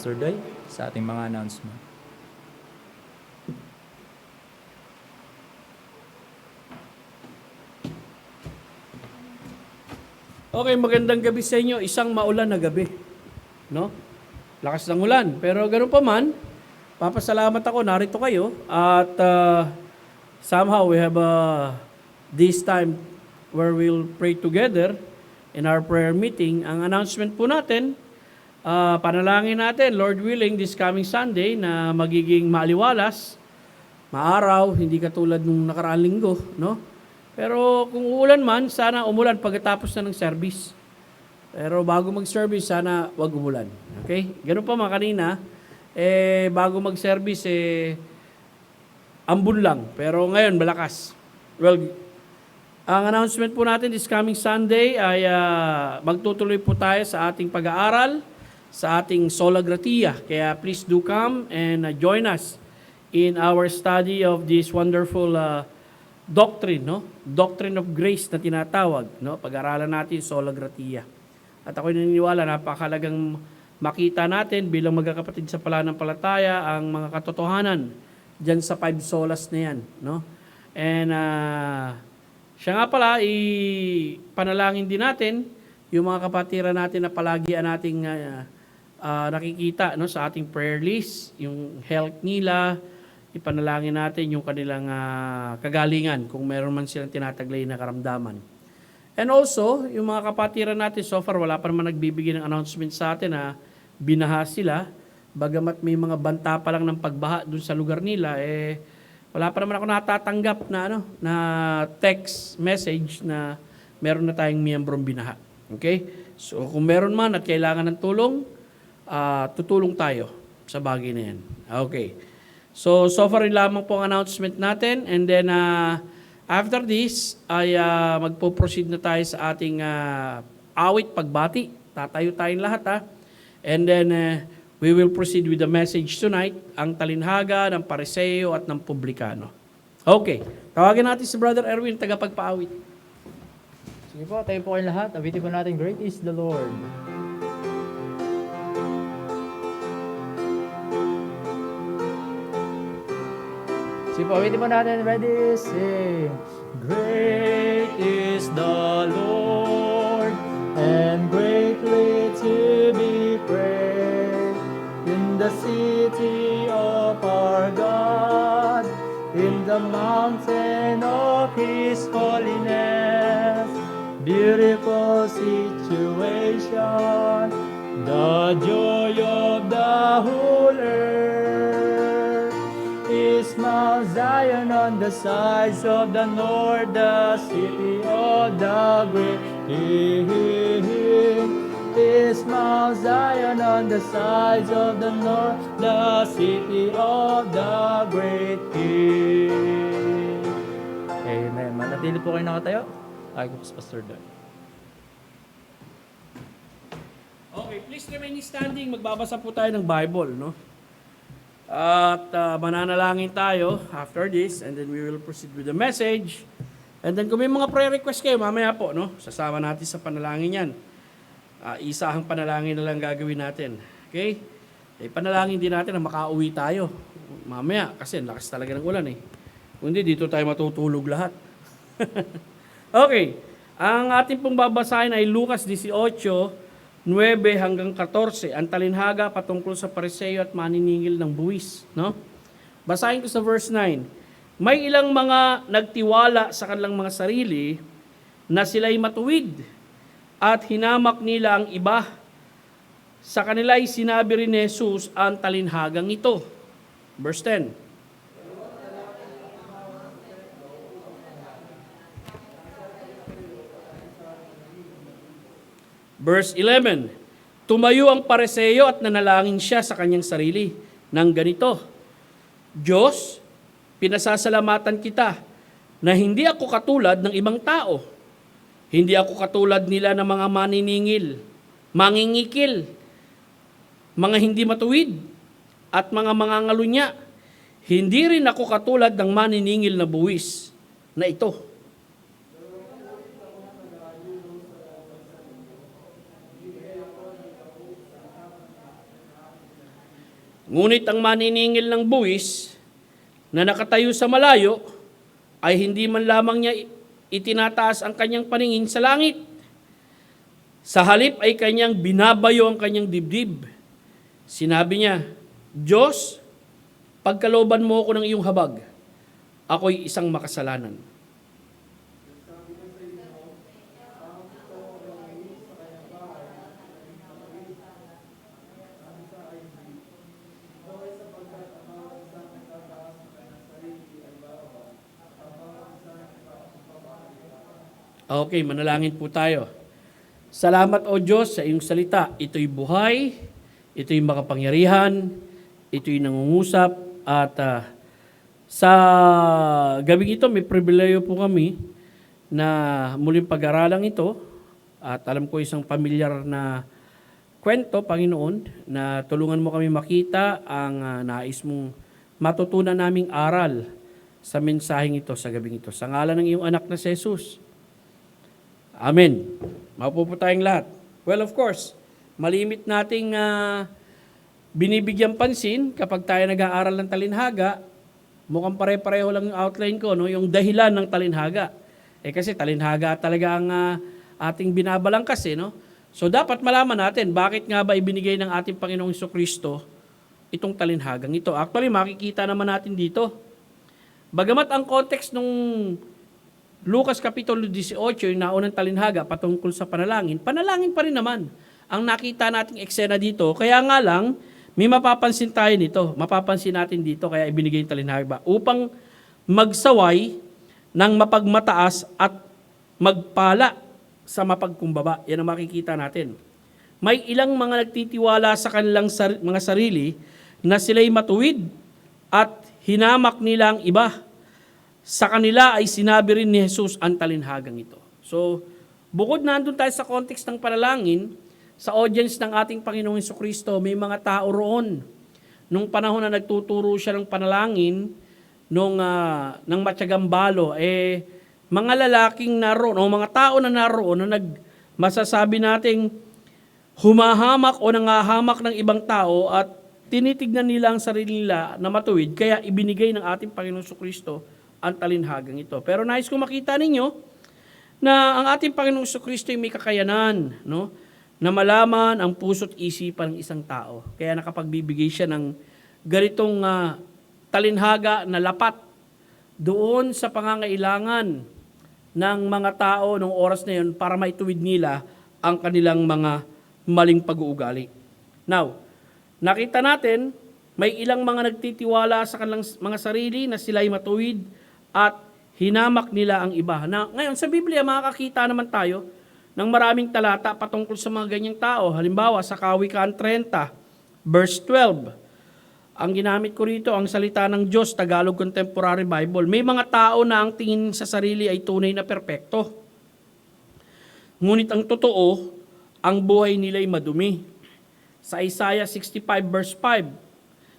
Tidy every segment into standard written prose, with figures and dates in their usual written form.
Pastor Day sa ating mga announcement. Okay, magandang gabi sa inyo. Isang maulan na gabi. No? Lakas ng ulan. Pero ganoon pa man, papasalamat ako, narito kayo. At somehow we have this time where we'll pray together in our prayer meeting. Ang announcement po natin, panalangin natin, Lord willing, this coming Sunday na magiging maaliwalas, maaraw, hindi katulad nung nakaraang linggo, no? Pero kung uulan man, sana umulan pagkatapos na ng service. Pero bago mag-service, sana wag umulan. Okay? Ganun pa mga kanina, bago mag-service, ambon lang. Pero ngayon, malakas. Well, ang announcement po natin this coming Sunday ay magtutuloy po tayo sa ating pag-aaral, sa ating Sola Gratia. Kaya please do come and join us in our study of this wonderful doctrine, no? Doctrine of grace na tinatawag, no? Pag-aralan natin Sola Gratia. At ako'y naniniwala, napakahalagang makita natin bilang magkakapatid sa pananampalataya ang mga katotohanan diyan sa 5 solas na yan, no? And siya nga pala, ipanalangin din natin yung mga kapatiran natin na palagi nating nakikita, no, sa ating prayer list, yung health nila, ipanalangin natin yung kanilang kagalingan kung meron man silang tinataglay na karamdaman. And also, yung mga kapatiran natin, so far wala pa naman nagbibigay ng announcement sa atin na binaha sila, bagamat may mga banta pa lang ng pagbaha dun sa lugar nila, wala pa naman ako natatanggap na text message na meron na tayong miyembrong binaha. Okay? So kung meron man at kailangan ng tulong, tutulong tayo sa bagay na yan. Okay. So far yun lamang po ang announcement natin. And then, after this, ay magpo-proceed na tayo sa ating awit pagbati. Tatayo tayong lahat, And then, we will proceed with the message tonight, ang talinhaga ng Pariseo at ng Publikano. Okay. Tawagin natin si Brother Erwin, tagapagpaawit. Sige po, tayo po kayong lahat. Awitin po natin, Great is the Lord. Sige po, awitin po natin. Ready, sing. Great is the Lord, and greatly to be praised in the city of our God, in the mountain of His holiness. Beautiful situation, the joy of the whole earth is Mount Zion on the sides of the north, the city of the great King. Is Mount Zion on the sides of the north, the city of the great King. Amen. Manatili po kayo nakatayo. Ay, ko Pastor Doy. Okay, please remain standing. Magbabasa po tayo ng Bible, no? At mananalangin tayo after this, and then we will proceed with the message. And then kung may mga prayer request kayo, mamaya po, no? Sasama natin sa panalangin yan. Isahang panalangin na lang gagawin natin. Okay? Panalangin din natin na makauwi tayo. Mamaya, kasi lakas talaga ng ulan Kung hindi, dito tayo matutulog lahat. Okay. Ang ating pong babasahin ay Lucas 18:9 hanggang 14. Ang talinhaga patungkol sa Pariseo at maniningil ng buwis. No? Basahin ko sa verse 9. May ilang mga nagtiwala sa kanilang mga sarili na sila'y matuwid at hinamak nila ang iba. Sa kanila'y sinabi rin ni Jesus ang talinhagang ito. Verse 10. Verse 11, tumayo ang Pariseo at nanalangin siya sa kanyang sarili ng ganito, Diyos, pinasasalamatan kita na hindi ako katulad ng ibang tao. Hindi ako katulad nila ng mga maniningil, mangingikil, mga hindi matuwid, at mga mangangalunya. Hindi rin ako katulad ng maniningil na buwis na ito. Ngunit ang maniningil ng buwis na nakatayo sa malayo ay hindi man lamang niya itinataas ang kanyang paningin sa langit. Sa halip ay kanyang binabayo ang kanyang dibdib. Sinabi niya, Diyos, pagkalooban mo ako ng iyong habag, ako'y isang makasalanan. Okay, manalangin po tayo. Salamat o Diyos sa iyong salita. Ito'y buhay, ito'y makapangyarihan, ito'y nangungusap, at sa gabing ito may pribileyo po kami na muling pag-aralan ito, at alam ko isang pamilyar na kwento, Panginoon, na tulungan mo kami makita ang nais mong matutunan naming aral sa mensaheng ito sa gabing ito. Sa ngalan ng iyong anak na si Jesus. Amen. Maupo po tayong lahat. Well, of course, malimit nating binibigyan pansin kapag tayo nag-aaral ng talinhaga, mukhang pare-pareho lang yung outline ko, no? Yung dahilan ng talinhaga. Kasi talinhaga talaga ang ating binabalangkas, no? So dapat malaman natin bakit nga ba ibinigay ng ating Panginoong Jesucristo itong talinhagang ito. Actually, makikita naman natin dito. Bagamat ang context nung Lucas Kapitulo 18, yung naunang talinhaga patungkol sa panalangin pa rin naman ang nakita nating eksena dito. Kaya nga lang, may mapapansin tayo nito. Mapapansin natin dito, kaya ibinigay yung talinhaga upang magsaway ng mapagmataas at magpala sa mapagkumbaba. Yan ang makikita natin. May ilang mga nagtitiwala sa kanilang mga sarili na sila'y matuwid at hinamak nila ang iba. Sa kanila ay sinabi rin ni Jesus ang talinhagang ito. So, bukod na andun tayo sa context ng panalangin, sa audience ng ating Panginoong Jesucristo, may mga tao roon. Nung panahon na nagtuturo siya ng panalangin, ng Matiyagambalo, mga lalaking naroon, o mga tao na naroon, na masasabi nating humahamak o nangahamak ng ibang tao at tinitignan nila ang sarili nila na matuwid, kaya ibinigay ng ating Panginoong Jesucristo ang talinhagang ito. Pero nais ko makita ninyo na ang ating Panginoong Jesucristo ay may kakayanan, no? Na malaman ang puso't isipan ng isang tao. Kaya nakapagbibigay siya ng ganitong talinhaga na lapat doon sa pangangailangan ng mga tao noong oras na yun para maituwid nila ang kanilang mga maling pag-uugali. Now, nakita natin, may ilang mga nagtitiwala sa kanilang mga sarili na sila'y matuwid at hinamak nila ang iba. Na, ngayon, sa Biblia, makakakita naman tayo ng maraming talata patungkol sa mga ganyang tao. Halimbawa, sa Kawikaan 30, verse 12. Ang ginamit ko rito, ang salita ng Diyos, Tagalog Contemporary Bible. May mga tao na ang tingin sa sarili ay tunay na perpekto. Ngunit ang totoo, ang buhay nila'y madumi. Sa Isaiah 65, verse 5,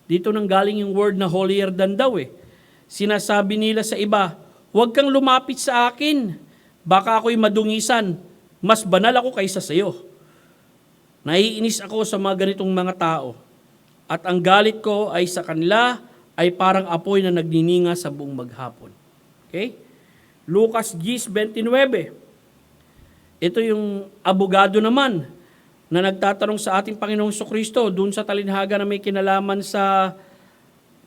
dito nang galing yung word na holier than thou. Sinasabi nila sa iba, huwag kang lumapit sa akin, baka ako'y madungisan, mas banal ako kaysa sa iyo. Naiinis ako sa mga ganitong mga tao, at ang galit ko ay sa kanila ay parang apoy na nagnininga sa buong maghapon. Okay? Lucas 10:29. Ito yung abogado naman na nagtatanong sa ating Panginoong Jesucristo dun sa talinhaga na may kinalaman sa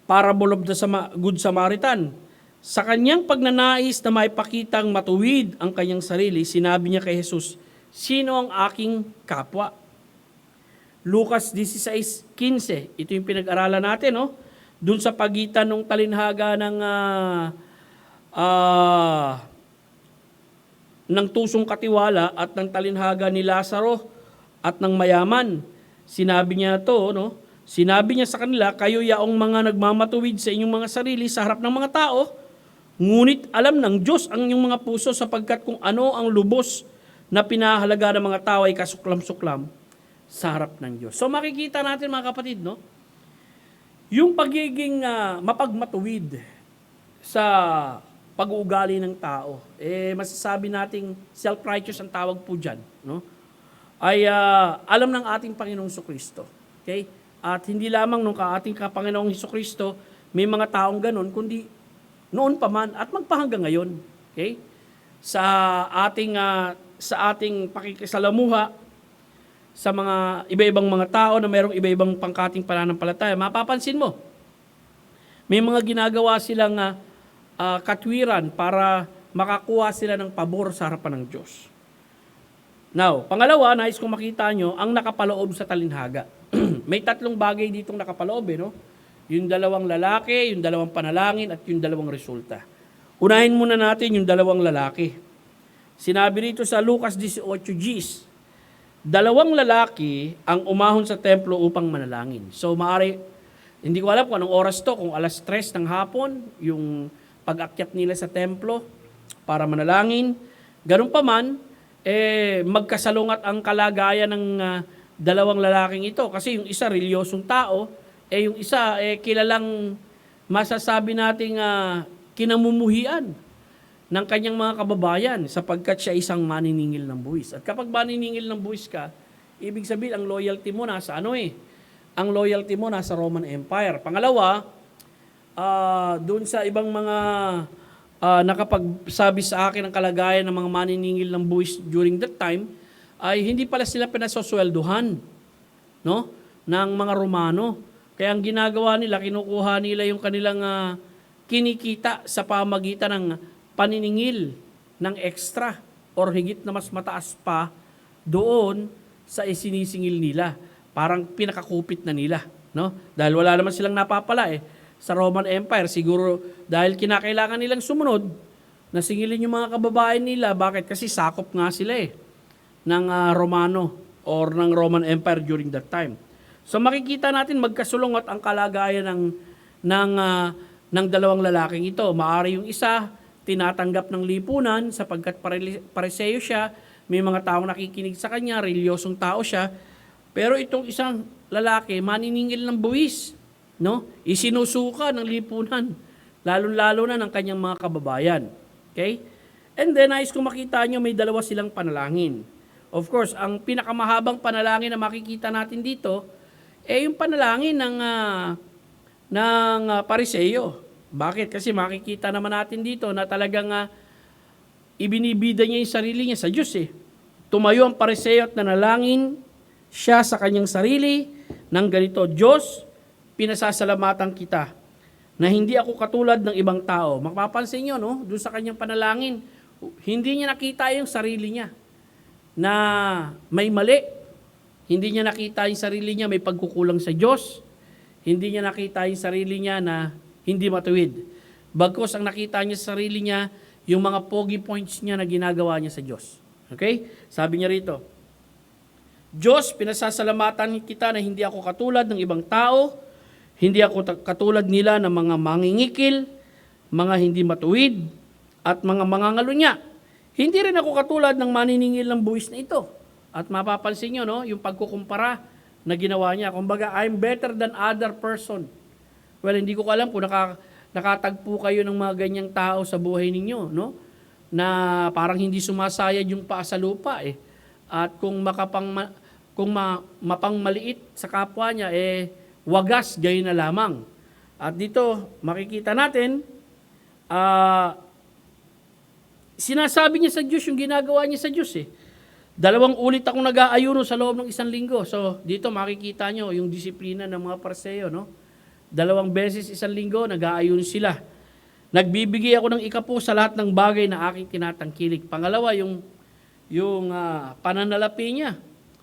parable of the Good Samaritan. Sa kanyang pagnanais na maipakitang matuwid ang kanyang sarili, sinabi niya kay Jesus, sino ang aking kapwa? Lucas 16:15, ito yung pinag-aralan natin, no? Doon sa pagitan ng talinhaga ng tusong katiwala at ng talinhaga ni Lazaro at ng mayaman. Sinabi niya to, no? Sinabi niya sa kanila, kayo yaong mga nagmamatuwid sa inyong mga sarili sa harap ng mga tao, ngunit alam ng Diyos ang inyong mga puso sapagkat kung ano ang lubos na pinahalaga ng mga tao ay kasuklam-suklam sa harap ng Diyos. So makikita natin mga kapatid, no? Yung pagiging mapagmatuwid sa pag-uugali ng tao, masasabi nating self-righteous ang tawag po dyan, no? Ay alam ng ating Panginoong Jesucristo. Okay? At hindi lamang nung ating Kapanginoong Hesukristo, may mga taong ganun, kundi noon pa man at magpahanggang ngayon. Okay? Sa ating pakikisalamuha sa mga iba-ibang mga tao na mayroong iba-ibang pangkating pananampalataya, mapapansin mo, may mga ginagawa silang katwiran para makakuha sila ng pabor sa harapan ng Diyos. Now, pangalawa, nais kong makita nyo ang nakapaloob sa talinhaga. May tatlong bagay ditong nakapaloob, no? Yung dalawang lalaki, yung dalawang panalangin, at yung dalawang resulta. Unahin muna natin yung dalawang lalaki. Sinabi rito sa Lucas 18:10, dalawang lalaki ang umahon sa templo upang manalangin. So, hindi ko alam kung anong oras to, kung 3:00 ng hapon, yung pag-akyat nila sa templo para manalangin. Ganun pa man, magkasalungat ang kalagayan ng dalawang lalaking ito. Kasi yung isa, reliyosong tao, yung isa, kilalang masasabi nating kinamumuhian ng kanyang mga kababayan sapagkat siya isang maniningil ng buwis. At kapag maniningil ng buwis ka, ibig sabihin, ang loyalty mo nasa Ang loyalty mo nasa Roman Empire. Pangalawa, doon sa ibang mga nakapagsabi sa akin ng kalagayan ng mga maniningil ng buwis during that time, ay hindi pala sila pinasosweldohan, no? Ng mga Romano. Kaya ang ginagawa nila, kinukuha nila yung kanilang kinikita sa pamagitan ng paniningil ng extra or higit na mas mataas pa doon sa isinisingil nila. Parang pinakakupit na nila, no? Dahil wala naman silang napapala sa Roman Empire. Siguro dahil kinakailangan nilang sumunod na singilin yung mga kababayan nila. Bakit? Kasi sakop nga sila ng Romano or ng Roman Empire during that time. So makikita natin magkasulungot ang kalagayan ng dalawang lalaking ito. Maari yung isa tinatanggap ng lipunan sapagkat pareseyo siya, may mga taong nakikinig sa kanya, reliyosong tao siya. Pero itong isang lalaki, maniningil ng buwis, no? Isinusuka ng lipunan, lalo-lalo na ng kanyang mga kababayan. Okay? And then, nais kong makita nyo, may dalawa silang panalangin. Of course, ang pinakamahabang panalangin na makikita natin dito, yung panalangin ng pariseyo. Bakit? Kasi makikita naman natin dito na talagang ibinibida niya yung sarili niya sa Diyos. Tumayo ang pariseyo at nanalangin siya sa kanyang sarili ng ganito, Diyos, pinasasalamatan kita na hindi ako katulad ng ibang tao. Mapapansin nyo, no? Doon sa kanyang panalangin, hindi niya nakita yung sarili niya na may mali. Hindi niya nakita yung sarili niya may pagkukulang sa Diyos. Hindi niya nakita yung sarili niya na hindi matuwid. Bagkus ang nakita niya sa sarili niya, yung mga pogi points niya na ginagawa niya sa Diyos. Okay? Sabi niya rito, Diyos, pinasasalamatan kita na hindi ako katulad ng ibang tao, hindi ako katulad nila ng mga mangingikil, mga hindi matuwid, at mga mangangalunya. Hindi rin ako katulad ng maniningil ng buwis na ito. At mapapansin nyo, no, yung pagkukumpara na ginawa niya. Kumbaga, I'm better than other person. Well, hindi ko alam kung nakatagpo kayo ng mga ganyang tao sa buhay ninyo, no? Na parang hindi sumasayad yung paa sa lupa At kung mapangmaliit sa kapwa niya, wagas gayon na lamang. At dito, makikita natin, sinasabi niya sa Diyos yung ginagawa niya sa Diyos 2 ulit akong nag-aayuno sa loob ng 1 linggo. So, dito makikita nyo yung disiplina ng mga Pariseo, no? 2 beses 1 linggo, nag-aayuno sila. Nagbibigay ako ng ikapo sa lahat ng bagay na aking tinatangkilik. Pangalawa, yung pananalapi niya.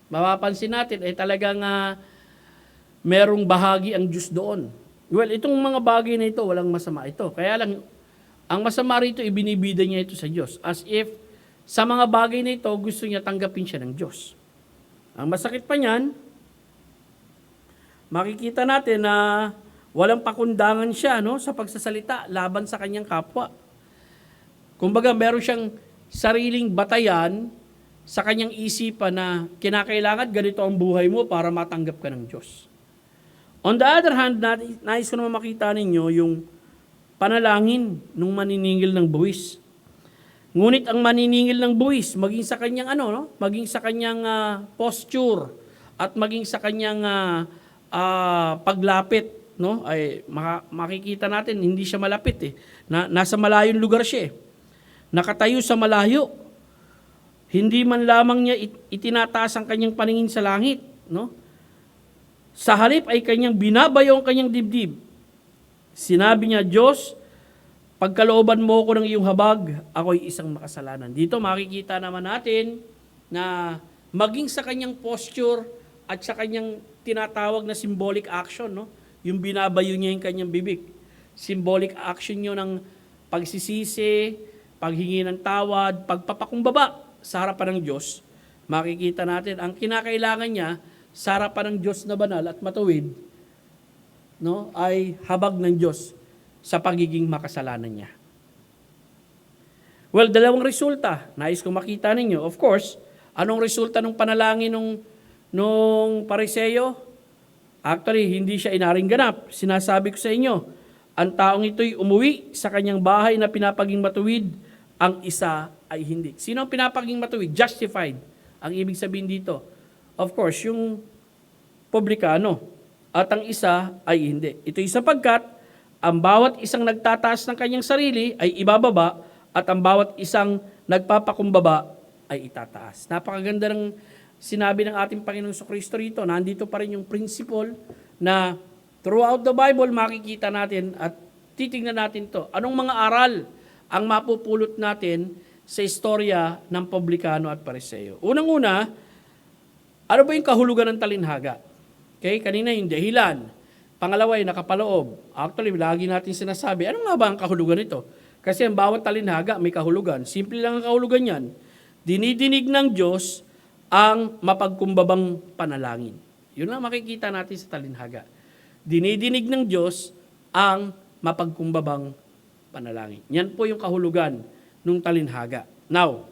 Mapapansin natin, talagang merong bahagi ang Diyos doon. Well, itong mga bagay na ito, walang masama ito. Kaya lang, ang masama rito, ibinibida niya ito sa Diyos. As if, sa mga bagay na ito, gusto niya tanggapin siya ng Diyos. Ang masakit pa niyan, makikita natin na walang pakundangan siya, no, sa pagsasalita laban sa kanyang kapwa. Kumbaga, meron siyang sariling batayan sa kanyang isipan na kinakailangan ganito ang buhay mo para matanggap ka ng Diyos. On the other hand, nais ko naman makita ninyo yung panalangin ng maniningil ng buwis. Ngunit ang maniningil ng buwis, maging sa kanyang maging sa kanyang posture at maging sa kanyang paglapit, no? Ay makikita natin hindi siya malapit eh. Nasa malayong lugar siya eh. Nakatayo sa malayo. Hindi man lamang niya itinataas ang kanyang paningin sa langit, no? Sa halip ay kanyang binabayo ang kanyang dibdib. Sinabi niya, Diyos, pagkalooban mo ko ng iyong habag, ako'y isang makasalanan. Dito makikita naman natin na maging sa kanyang posture at sa kanyang tinatawag na symbolic action, no? Yung binabayo niya yung kanyang bibig. Symbolic action niyo ng pagsisisi, paghingi ng tawad, pagpapakumbaba sa harapan ng Diyos. Makikita natin, ang kinakailangan niya sa harapan ng Diyos na banal at matuwid, no, ay habag ng Diyos sa pagiging makasalanan niya. Well, dalawang resulta. Nais kong makita ninyo. Of course, anong resulta ng panalangin nung Pariseo? Actually, hindi siya inaring ganap. Sinasabi ko sa inyo, ang taong ito'y umuwi sa kanyang bahay na pinapaging matuwid, ang isa ay hindi. Sino ang pinapaging matuwid? Justified. Ang ibig sabihin dito. Of course, yung publikano. At ang isa ay hindi. Ito'y sapagkat ang bawat isang nagtataas ng kanyang sarili ay ibababa at ang bawat isang nagpapakumbaba ay itataas. Napakaganda ng sinabi ng ating Panginoong Kristo rito. Nandito pa rin yung principle na throughout the Bible makikita natin at titingnan natin to. Anong mga aral ang mapupulot natin sa istorya ng publikano at pariseo? Unang-una, ano ba yung kahulugan ng talinhaga? Okay, kanina yung dahilan. Pangalawa ay nakapaloob. Actually, lagi natin sinasabi, ano nga ba ang kahulugan nito? Kasi ang bawat talinhaga may kahulugan. Simple lang ang kahulugan yan. Dinidinig ng Diyos ang mapagkumbabang panalangin. Yun lang makikita natin sa talinhaga. Dinidinig ng Diyos ang mapagkumbabang panalangin. Yan po yung kahulugan ng talinhaga. Now,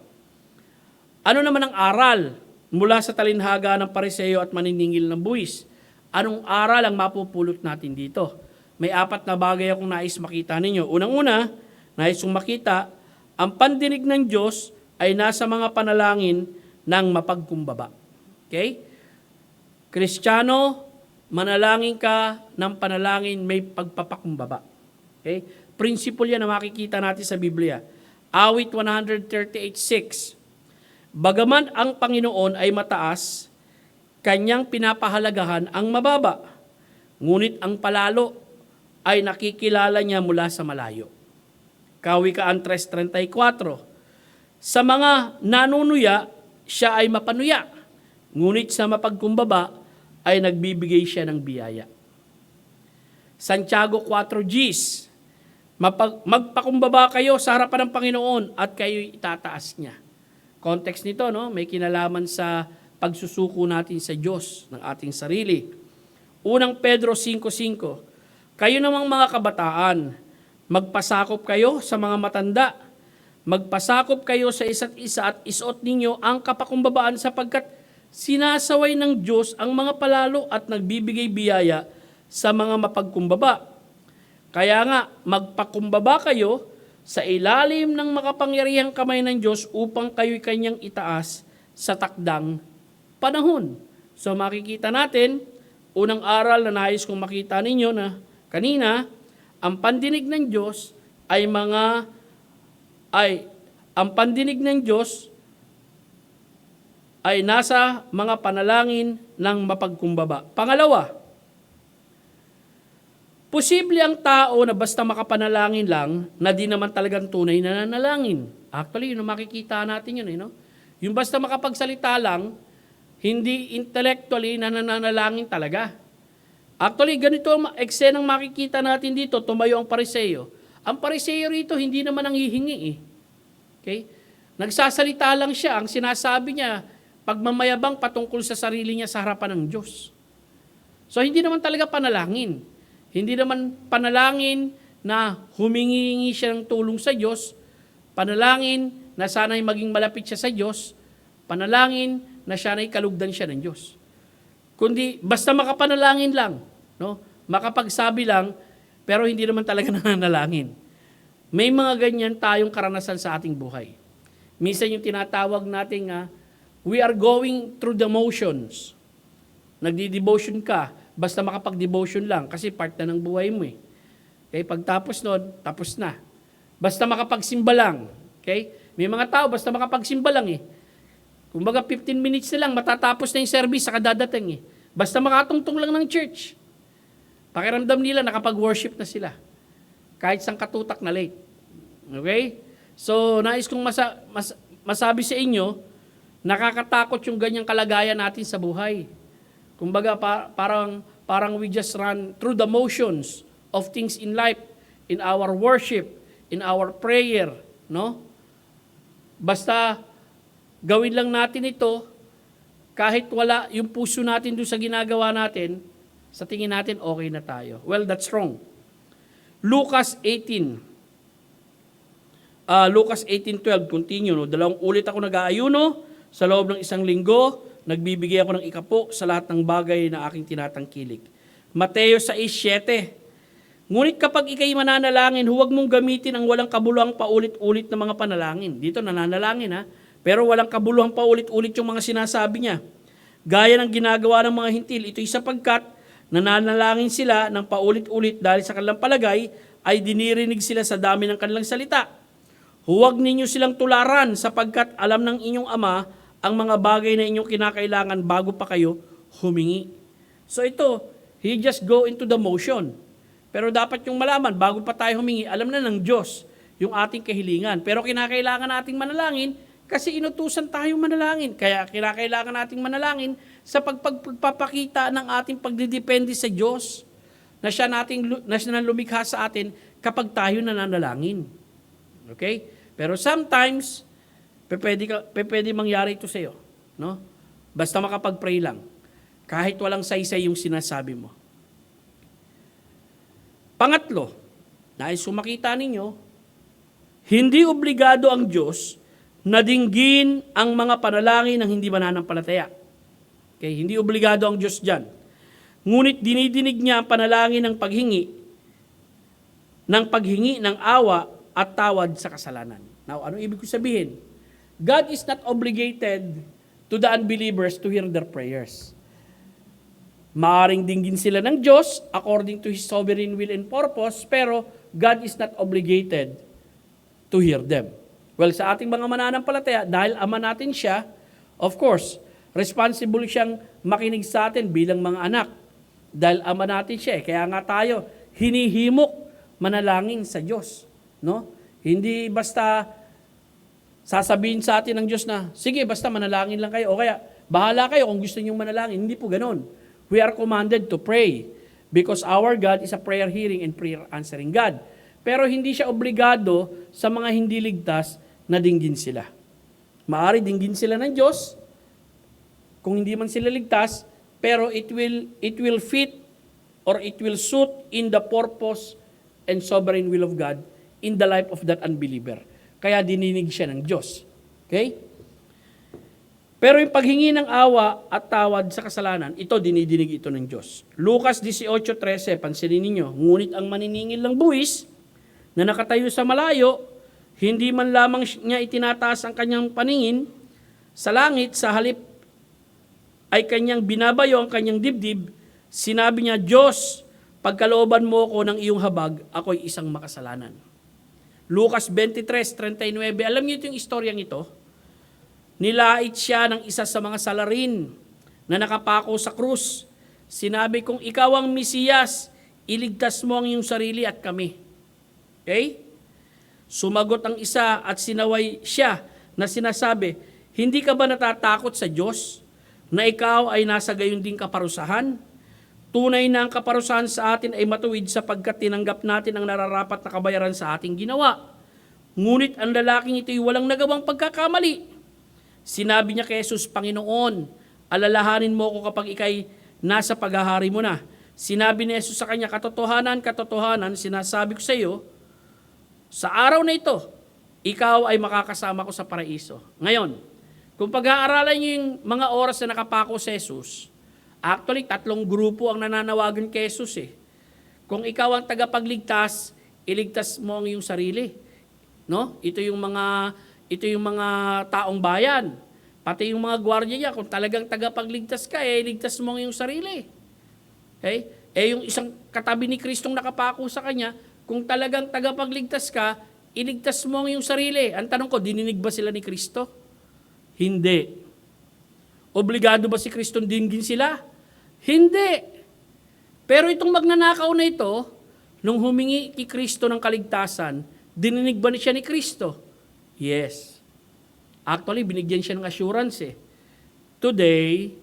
ano naman ang aral mula sa talinhaga ng pariseo at maniningil ng buwis? Anong aral ang mapupulot natin dito? May 4 na bagay akong nais makita ninyo. Unang-una, nais kong makita, ang pandinig ng Diyos ay nasa mga panalangin ng mapagkumbaba. Okay? Kristiyano, manalangin ka ng panalangin may pagpapakumbaba. Okay? Principle yan na makikita natin sa Biblia. Awit 138:6. Bagaman ang Panginoon ay mataas, kanyang pinapahalagahan ang mababa. Ngunit ang palalo ay nakikilala niya mula sa malayo. Kawikaan 3:34. Sa mga nanunuya, siya ay mapanuya. Ngunit sa mapagkumbaba ay nagbibigay siya ng biyaya. Santiago 4:10. Magpakumbaba kayo sa harapan ng Panginoon at kayo'y itataas niya. Context nito, no, may kinalaman sa pagsusuko natin sa Diyos ng ating sarili. Unang Pedro 5:5. Kayo namang mga kabataan, magpasakop kayo sa mga matanda. Magpasakop kayo sa isa't isa at isuot ninyo ang kapakumbabaan sapagkat sinasaway ng Diyos ang mga palalo at nagbibigay biyaya sa mga mapagkumbaba. Kaya nga, magpakumbaba kayo sa ilalim ng makapangyarihang kamay ng Diyos upang kayo'y kanyang itaas sa takdang panahon. So makikita natin, unang aral na nais kong makita ninyo na kanina, ang pandinig ng Diyos ang pandinig ng Diyos ay nasa mga panalangin ng mapagkumbaba. Pangalawa, posible ang tao na basta makapanalangin lang na di naman talagang tunay na nanalangin. Actually, yun makikita natin yun. No? Yung basta makapagsalita lang, hindi intellectually na nananalangin talaga. Actually, ganito ang eksenang makikita natin dito, tumayo ang pariseo. Ang pariseo rito, hindi naman ang hihingi eh. Okay? Nagsasalita lang siya. Ang sinasabi niya, pagmamayabang patungkol sa sarili niya sa harapan ng Diyos. So, hindi naman talaga panalangin. Hindi naman panalangin na humingi siya ng tulong sa Diyos. Panalangin na sana'y maging malapit siya sa Diyos. Panalangin na sana'y kalugdan siya ng Diyos. Kundi basta makapanalangin lang, no? Makapagsabi lang, pero hindi naman talaga nananalangin. May mga ganyan tayong karanasan sa ating buhay. Minsan yung tinatawag natin we are going through the motions. Nagdi-devotion ka, basta makapag-devotion lang kasi part na ng buhay mo eh. Okay, pagtapos nun, tapos na. Basta makapagsimba lang. Okay? May mga tao, basta makapagsimba lang eh. Kumbaga 15 minutes na lang, matatapos na yung service, saka dadating eh. Basta makatungtong lang ng church. Pakiramdam nila, nakapag-worship na sila. Kahit sang katutak na late. Okay? So, nais kong masabi sa inyo, nakakatakot yung ganyang kalagayan natin sa buhay. Kumbaga, parang we just run through the motions of things in life, in our worship, in our prayer, no? Basta gawin lang natin ito kahit wala yung puso natin doon sa ginagawa natin, sa tingin natin okay na tayo. Well, that's wrong. Lucas 18:12, continue. No? 2 ulit ako nag-aayuno sa loob ng 1 linggo, nagbibigay ako ng ikapo sa lahat ng bagay na aking tinatangkilik. Mateo 6:7. Ngunit kapag ikay mananalangin, huwag mong gamitin ang walang kabuluhang paulit-ulit na mga panalangin. Dito nananalangin ha, pero walang kabuluhang paulit-ulit yung mga sinasabi niya. Gaya ng ginagawa ng mga hintil, ito'y sapagkat nananalangin sila ng paulit-ulit dahil sa kanilang palagay ay dinirinig sila sa dami ng kanilang salita. Huwag ninyo silang tularan sapagkat alam ng inyong Ama ang mga bagay na inyong kinakailangan bago pa kayo humingi. So ito, he just go into the motion. Pero dapat yung malaman, bago pa tayo humingi, alam na ng Diyos yung ating kahilingan. Pero kinakailangan nating manalangin kasi inutusan tayo manalangin. Kaya kinakailangan nating manalangin sa pagpapakita ng ating pagdidepende sa Diyos na siya na lumikha sa atin kapag tayo nananalangin. Okay? Pero sometimes, pwede mangyari ito sa iyo. No? Basta makapag-pray lang. Kahit walang saysay yung sinasabi mo. Pangatlo, nais sumakita ninyo, hindi obligado ang Diyos na dinggin ang mga panalangin ng hindi mananampalataya. Okay, hindi obligado ang Diyos dyan. Ngunit dinidinig niya ang panalangin ng paghingi ng awa at tawad sa kasalanan. Now, ano ibig ko sabihin? God is not obligated to the unbelievers to hear their prayers. Maaring dinggin sila ng Diyos according to His sovereign will and purpose, pero God is not obligated to hear them. Well, sa ating mga mananampalataya, dahil Ama natin siya, of course, responsible siyang makinig sa atin bilang mga anak. Dahil Ama natin siya, kaya nga tayo hinihimok manalangin sa Diyos. No? Hindi basta sasabihin sa atin ng Diyos na, sige, basta manalangin lang kayo, o kaya, bahala kayo kung gusto niyong manalangin. Hindi po ganon. We are commanded to pray because our God is a prayer hearing and prayer answering God. Pero hindi siya obligado sa mga hindi ligtas na dinggin sila. Maari dinggin sila ng Diyos kung hindi man sila ligtas, pero it will fit or it will suit in the purpose and sovereign will of God in the life of that unbeliever. Kaya dininig siya ng Diyos. Okay? Pero yung paghingi ng awa at tawad sa kasalanan, ito dinidinig ito ng Diyos. Lucas 18:13, pansinin ninyo, ngunit ang maniningil ng buwis na nakatayo sa malayo, hindi man lamang niya itinataas ang kanyang paningin sa langit, sa halip ay kanyang binabayo ang kanyang dibdib, sinabi niya, Diyos, pagkalooban mo ko ng iyong habag, ako'y isang makasalanan. Lucas 23:39, alam niyo ito yung istoryang ito? Nilait siya ng isa sa mga salarin na nakapako sa krus. Sinabi kong ikaw ang Mesiyas, iligtas mo ang iyong sarili at kami. Okay? Sumagot ang isa at sinaway siya na sinasabi, hindi ka ba natatakot sa Diyos na ikaw ay nasa gayon ding kaparusahan? Tunay na ang kaparusahan sa atin ay matuwid sapagkat tinanggap natin ang nararapat na kabayaran sa ating ginawa. Ngunit ang lalaking ito'y walang nagawang pagkakamali. Sinabi niya kay Jesus, Panginoon, alalahanin mo ko kapag ikay nasa paghahari mo na. Sinabi ni Jesus sa kanya, katotohanan, katotohanan, sinasabi ko sa iyo, sa araw na ito, ikaw ay makakasama ko sa paraiso. Ngayon, kung pag-aaralan niyo yung mga oras na nakapako si Jesus, actually, 3 grupo ang nananawagan kay Jesus eh. Kung ikaw ang tagapagligtas, iligtas mo ang iyong sarili. No? Ito yung mga taong bayan. Pati yung mga gwardiya niya, kung talagang tagapagligtas ka, iligtas mo ang iyong sarili. Okay? Yung isang katabi ni Kristong nakapako sa kanya, kung talagang tagapagligtas ka, iligtas mo ang iyong sarili. Ang tanong ko, dininig ba sila ni Kristo? Hindi. Obligado ba si Kristong dinggin sila? Hindi. Pero itong magnanakaw na ito, nung humingi kay Kristo ng kaligtasan, dininig ba siya ni Kristo? Yes. Actually, binigyan siya ng assurance eh. Today,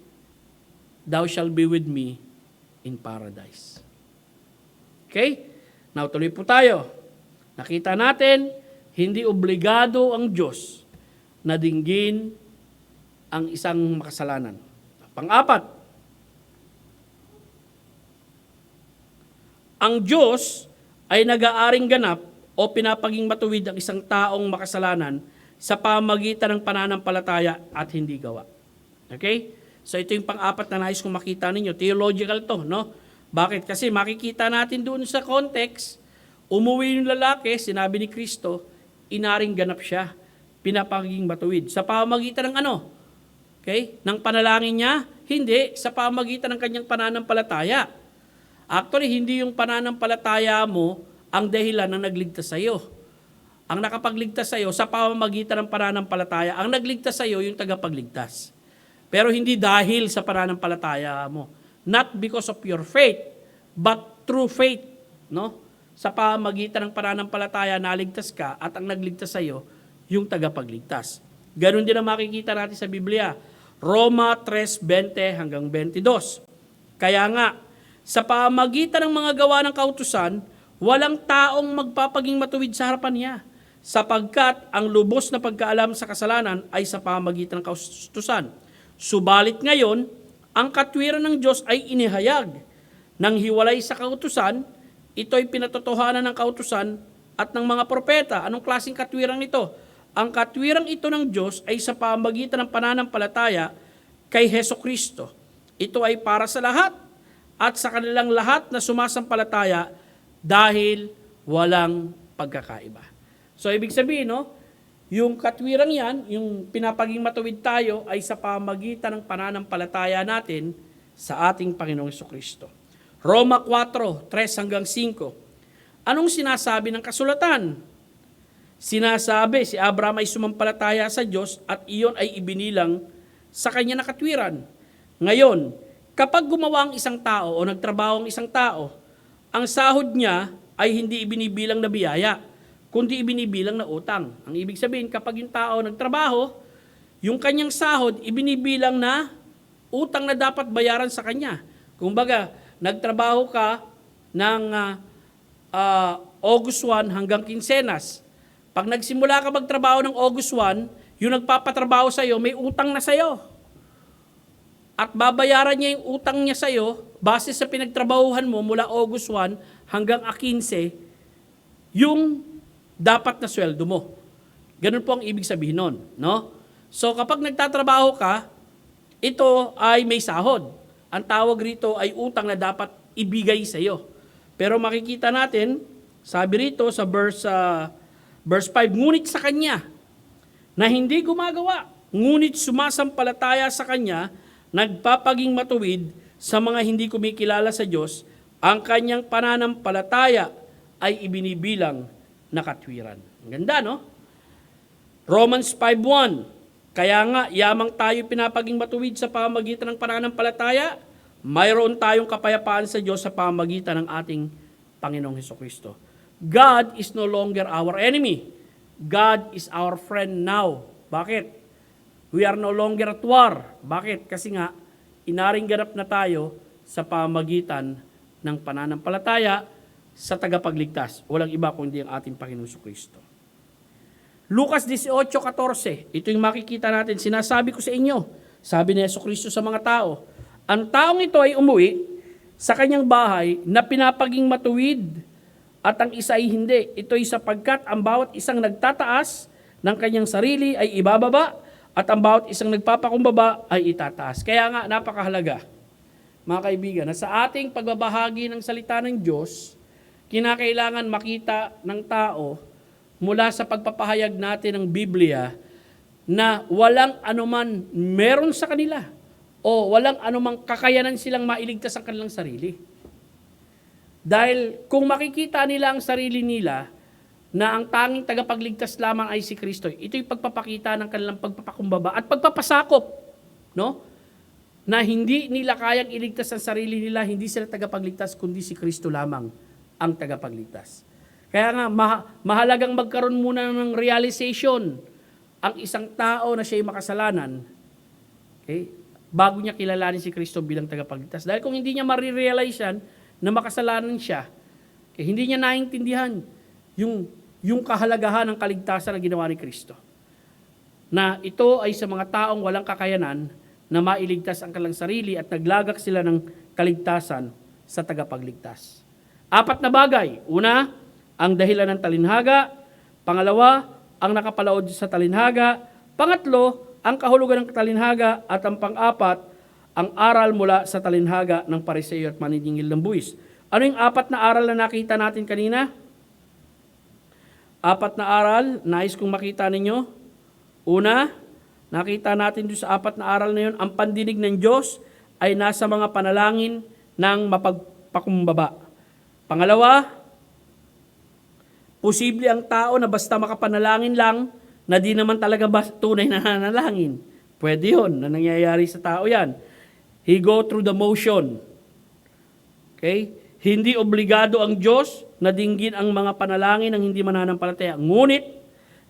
thou shall be with me in paradise. Okay? Now, tuloy po tayo. Nakita natin, hindi obligado ang Diyos na dinggin ang isang makasalanan. Pang-apat, ang Diyos ay nag-aaring ganap o pinapaging matuwid ang isang taong makasalanan sa pamagitan ng pananampalataya at hindi gawa. Okay? So ito yung pang-apat na nais kong makita ninyo. Theological to, no? Bakit? Kasi makikita natin doon sa context, umuwi yung lalaki, sinabi ni Kristo, inaring ganap siya, pinapaging matuwid. Sa pamagitan ng ano? Okay? Ng panalangin niya? Hindi. Sa pamagitan ng kanyang pananampalataya. Actually, hindi yung pananampalataya mo ang dahilan na nagligtas sa iyo. Ang nakapagligtas sa iyo sa pamamagitan ng pananampalataya, ang nagligtas sa iyo yung tagapagligtas. Pero hindi dahil sa pananampalataya mo. Not because of your faith, but through faith. No? Sa pamamagitan ng pananampalataya, naligtas ka at ang nagligtas sa iyo, yung tagapagligtas. Ganon din ang makikita natin sa Biblia. Roma 3:20 hanggang 22. Kaya nga, sa pamamagitan ng mga gawa ng kautusan, walang taong magpapaging matuwid sa harapan niya, sapagkat ang lubos na pagkaalam sa kasalanan ay sa pamamagitan ng kautusan. Subalit ngayon, ang katwiran ng Diyos ay inihayag. Nang hiwalay sa kautusan, ito'y pinatotohanan ng kautusan at ng mga propeta. Anong klaseng katwiran ito? Ang katwiran ito ng Diyos ay sa pamamagitan ng pananampalataya kay Hesukristo. Ito ay para sa lahat at sa kanilang lahat na sumasampalataya dahil walang pagkakaiba. So, ibig sabihin, no? Yung katwiran yan, yung pinapaging matuwid tayo ay sa pamagitan ng pananampalataya natin sa ating Panginoong Hesukristo. Roma 4:3 hanggang 5. Anong sinasabi ng kasulatan? Sinasabi, si Abraham ay sumampalataya sa Diyos at iyon ay ibinilang sa kanya na katwiran. Ngayon, kapag gumawa ang isang tao o nagtrabaho ang isang tao, ang sahod niya ay hindi ibinibilang na biyaya, kundi ibinibilang na utang. Ang ibig sabihin, kapag yung tao nagtrabaho, yung kanyang sahod, ibinibilang na utang na dapat bayaran sa kanya. Kumbaga, nagtrabaho ka ng August 1 hanggang Quincenas. Pag nagsimula ka magtrabaho ng August 1, yung nagpapatrabaho sa'yo, may utang na sa'yo. At babayaran niya yung utang niya sa'yo, base sa pinagtrabahuhan mo mula August 1 hanggang 15, yung dapat na sweldo mo. Ganun po ang ibig sabihin nun, no? So kapag nagtatrabaho ka, ito ay may sahod. Ang tawag rito ay utang na dapat ibigay sa iyo. Pero makikita natin, sabi rito sa verse 5, ngunit sa kanya na hindi gumagawa, ngunit sumasampalataya sa kanya, nagpapaging matuwid sa mga hindi kumikilala sa Diyos, ang kanyang pananampalataya ay ibinibilang na katwiran. Ang ganda, no? Romans 5:1. Kaya nga, yamang tayo pinapaging matuwid sa pamamagitan ng pananampalataya, mayroon tayong kapayapaan sa Diyos sa pamamagitan ng ating Panginoong Hesukristo. God is no longer our enemy. God is our friend now. Bakit? We are no longer at war. Bakit? Kasi nga, inaring ganap na tayo sa pamamagitan ng pananampalataya sa tagapagligtas. Walang iba kundi ang ating Panginoong Jesucristo. Lucas 18:14. Ito yung makikita natin. Sinasabi ko sa inyo, sabi ni Jesucristo sa mga tao, ang taong ito ay umuwi sa kanyang bahay na pinapaging matuwid at ang isa ay hindi. Ito ay sapagkat ang bawat isang nagtataas ng kanyang sarili ay ibababa at ang bawat isang nagpapakumbaba ay itataas. Kaya nga, napakahalaga, mga kaibigan, na sa ating pagbabahagi ng salita ng Diyos, kinakailangan makita ng tao mula sa pagpapahayag natin ng Biblia na walang anuman meron sa kanila o walang anumang kakayanan silang mailigtas ang kanilang sarili. Dahil kung makikita nila ang sarili nila na ang tanging tagapagligtas lamang ay si Kristo, ito'y pagpapakita ng kanilang pagpapakumbaba at pagpapasakop, no? Na hindi nila kayang iligtas ang sarili nila, hindi sila tagapagligtas, kundi si Kristo lamang ang tagapagligtas. Kaya nga, mahalagang magkaroon muna ng realization ang isang tao na siya'y makasalanan, okay, bago niya kilalanin si Kristo bilang tagapagligtas. Dahil kung hindi niya marirealize yan, na makasalanan siya, okay, hindi niya naintindihan yung kahalagahan ng kaligtasan na ginawa ni Kristo. Na ito ay sa mga taong walang kakayanan na mailigtas ang kanilang sarili at naglagak sila ng kaligtasan sa tagapagligtas. 4 na bagay. Una, ang dahilan ng talinhaga. Pangalawa, ang nakapalaod sa talinhaga. Pangatlo, ang kahulugan ng talinhaga. At ang pang-apat, ang aral mula sa talinhaga ng Pariseo at maniningil ng buwis. Ano yung 4 na aral na nakita natin kanina? 4 na aral, nais kong makita ninyo. Una, nakita natin doon sa 4 na aral na yun, ang pandinig ng Diyos ay nasa mga panalangin ng mapagpakumbaba. Pangalawa, posible ang tao na basta makapanalangin lang na di naman talaga tunay na nanalangin. Pwede yun, na nangyayari sa tao yan. He go through the motion. Okay? Hindi obligado ang Diyos na dinggin ang mga panalangin ng hindi mananampalataya. Ngunit,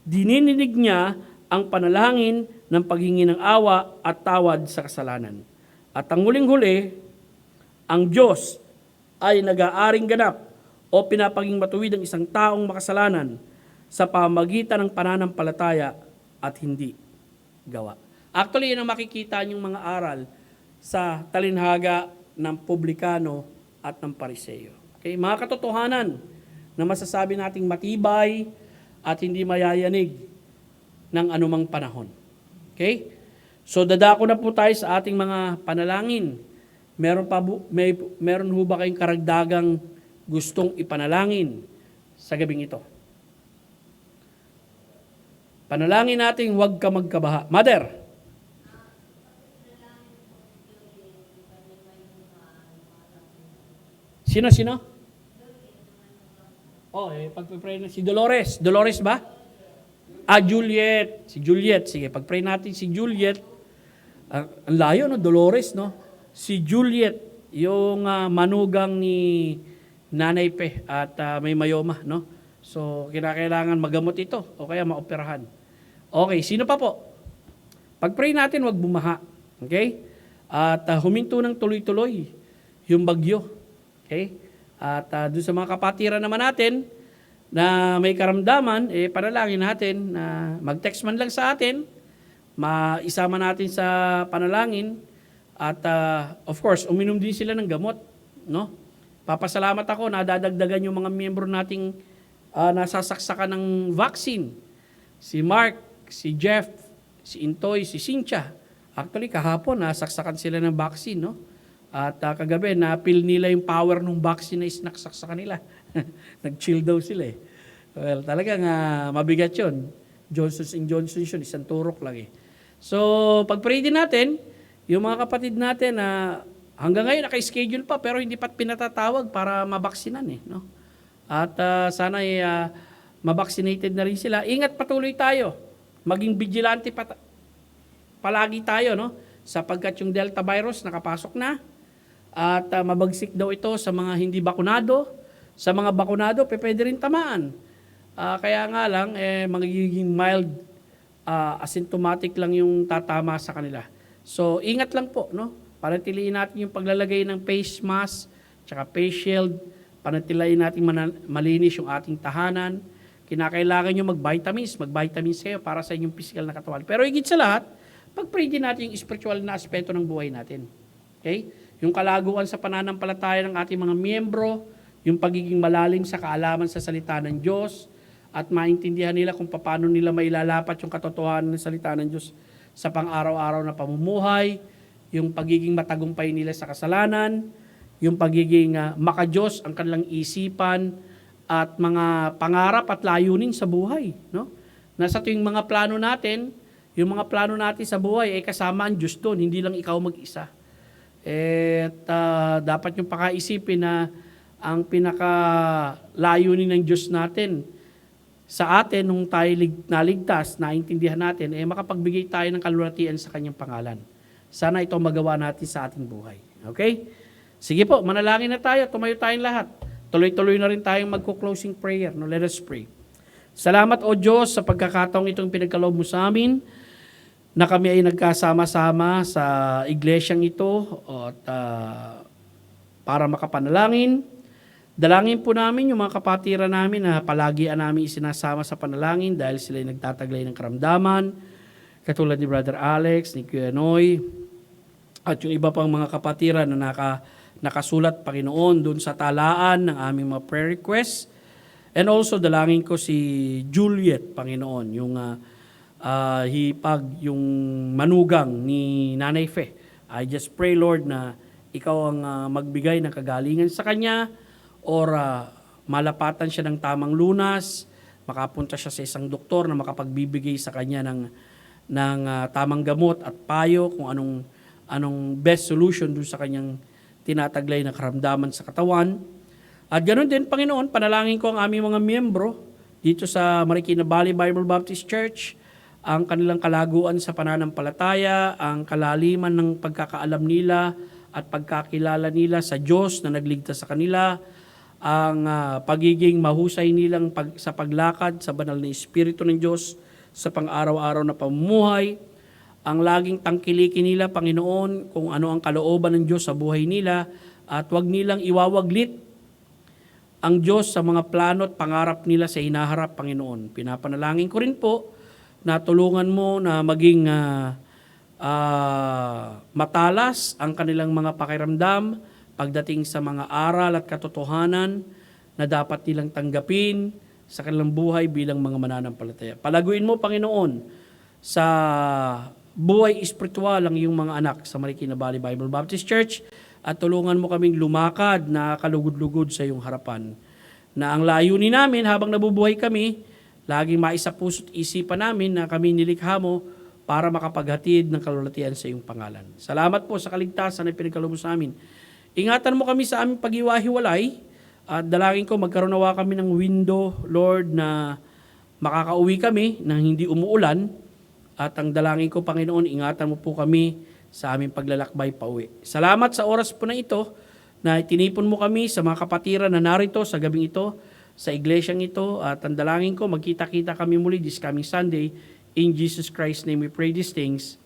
dininig niya ang panalangin ng paghingi ng awa at tawad sa kasalanan. At ang huling-huli, ang Diyos ay nag-aaring ganap o pinapaging matuwid ang isang taong makasalanan sa pamagitan ng pananampalataya at hindi gawa. Actually, yun ang makikita niyong mga aral sa talinhaga ng publikano at ng pariseo. Okay? Mga katotohanan na masasabi nating matibay at hindi mayayanig ng anumang panahon. Okay? So dadako na po tayo sa ating mga panalangin. Meron ho ba kayong karagdagang gustong ipanalangin sa gabing ito? Panalangin natin, huwag ka magkabaha. Mother? Sino? Pagpipray na si Dolores. Dolores ba? Juliet. Si Juliet. Sige, pagpray natin si Juliet. Ang layo, no? Dolores, no? Si Juliet, yung manugang ni Nanay Pe at may mayoma, no? So, kinakailangan magamot ito o kaya maoperahan. Okay, sino pa po? Pag-pray natin, wag bumaha. Okay? At huminto ng tuloy-tuloy yung bagyo. Okay? At doon sa mga kapatiran naman natin na may karamdaman, panalangin natin na mag-text man lang sa atin, maisama natin sa panalangin. At of course, uminom din sila ng gamot, no? Papasalamat ako na dadagdagan yung mga miyembro nating nasasaksakan ng vaccine. Si Mark, si Jeff, si Intoy, si Cynthia. Actually, kahapon nasaksakan sila ng vaccine, no? At kagabi, na-feel nila yung power ng vaccine na isnaksakan nila. Nag-chill daw sila eh. Well, talagang mabigat yun. Johnson & Johnson yun, isang turok lang eh. So, pag-pray din natin, yung mga kapatid natin na hanggang ngayon naka-schedule pa pero hindi pa pinatatawag para mabaksinan eh, no? At sana mabaksinated na rin sila. Ingat patuloy tayo. Maging vigilante palagi tayo, no? Sapagkat yung Delta virus nakapasok na at mabagsik daw ito sa mga hindi bakunado. Sa mga bakunado, pwede rin tamaan. Kaya nga lang, magiging mild, asymptomatic lang yung tatama sa kanila. So, ingat lang po, no? Panatiliin natin yung paglalagay ng face mask, tsaka face shield, panatiliin natin malinis yung ating tahanan. Kinakailangan nyo mag-vitamins kayo para sa inyong physical na katawan. Pero higit sa lahat, pag-pray din natin yung spiritual na aspeto ng buhay natin. Okay? Yung kalaguan sa pananampalataya ng ating mga miyembro, yung pagiging malalim sa kaalaman sa salita ng Diyos, at maintindihan nila kung paano nila mailalapat yung katotohanan ng salita ng Diyos sa pang-araw-araw na pamumuhay, yung pagiging matagumpay nila sa kasalanan, yung pagiging makadiyos ang kanilang isipan at mga pangarap at layunin sa buhay, no? Nasa tuwing mga plano natin, yung mga plano natin sa buhay ay kasama ang Diyos doon, hindi lang ikaw mag-isa. Dapat yung pakaisipin na ang pinaka-layunin ng Diyos natin sa atin nung tayo naligtas, naintindihan natin, makapagbigay tayo ng kalulatian sa Kanyang pangalan. Sana ito magawa natin sa ating buhay. Okay? Sige po, manalangin na tayo, tumayo tayong lahat. Tuloy-tuloy na rin tayong magko-closing prayer. No, let us pray. Salamat o Diyos sa pagkakataong itong pinagkaloob mo sa amin na kami ay nagkasama-sama sa iglesyang ito at para makapanalangin. Dalangin po namin yung mga kapatiran namin na palagi namin isinasama sa panalangin dahil sila ay nagtataglay ng karamdaman, katulad ni Brother Alex, ni Kuya Noy, at yung iba pang mga kapatiran na nakasulat, Panginoon, doon sa talaan ng aming mga prayer requests. And also, dalangin ko si Juliet, Panginoon, yung hipag, yung manugang ni Nanay Fe. I just pray, Lord, na ikaw ang magbigay ng kagalingan sa kanya, or malapatan siya ng tamang lunas, makapunta siya sa isang doktor na makapagbibigay sa kanya ng tamang gamot at payo kung anong best solution dun sa kanyang tinataglay na karamdaman sa katawan. At ganoon din, Panginoon, panalangin ko ang aming mga miyembro dito sa Marikina Valley Bible Baptist Church, ang kanilang kalaguan sa pananampalataya, ang kalaliman ng pagkakaalam nila at pagkakilala nila sa Diyos na nagligtas sa kanila, ang pagiging mahusay nilang sa paglakad sa banal na Espiritu ng Diyos sa pang-araw-araw na pamumuhay, ang laging tangkilikin nila, Panginoon, kung ano ang kalooban ng Diyos sa buhay nila, at huwag nilang iwawaglit ang Diyos sa mga plano at pangarap nila sa hinaharap, Panginoon. Pinapanalangin ko rin po na tulungan mo na maging matalas ang kanilang mga pakiramdam pagdating sa mga aral at katotohanan na dapat nilang tanggapin sa kanilang buhay bilang mga mananampalataya. Palaguin mo, Panginoon, sa buhay espiritual ang iyong mga anak sa Marikina Valley Bible Baptist Church, at tulungan mo kaming lumakad na kalugod-lugod sa iyong harapan. Na ang layunin namin habang nabubuhay kami, laging maisapuso't isipan namin na kami nilikha mo para makapaghatid ng kalulatian sa iyong pangalan. Salamat po sa kaligtasan na pinagkaloob mo sa amin. Ingatan mo kami sa aming pag-iwahiwalay, at dalangin ko magkaroon nawa kami ng window, Lord, na makakauwi kami nang hindi umuulan. At ang dalangin ko, Panginoon, ingatan mo po kami sa aming paglalakbay pauwi. Salamat sa oras po na ito na itinipon mo kami sa mga kapatiran na narito sa gabing ito, sa iglesyang ito. At ang dalangin ko, magkita-kita kami muli this coming Sunday. In Jesus Christ's name we pray these things.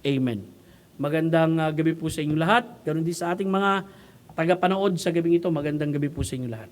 Amen. Magandang gabi po sa inyo lahat. Ganon din sa ating mga tagapanood sa gabing ito. Magandang gabi po sa inyo lahat.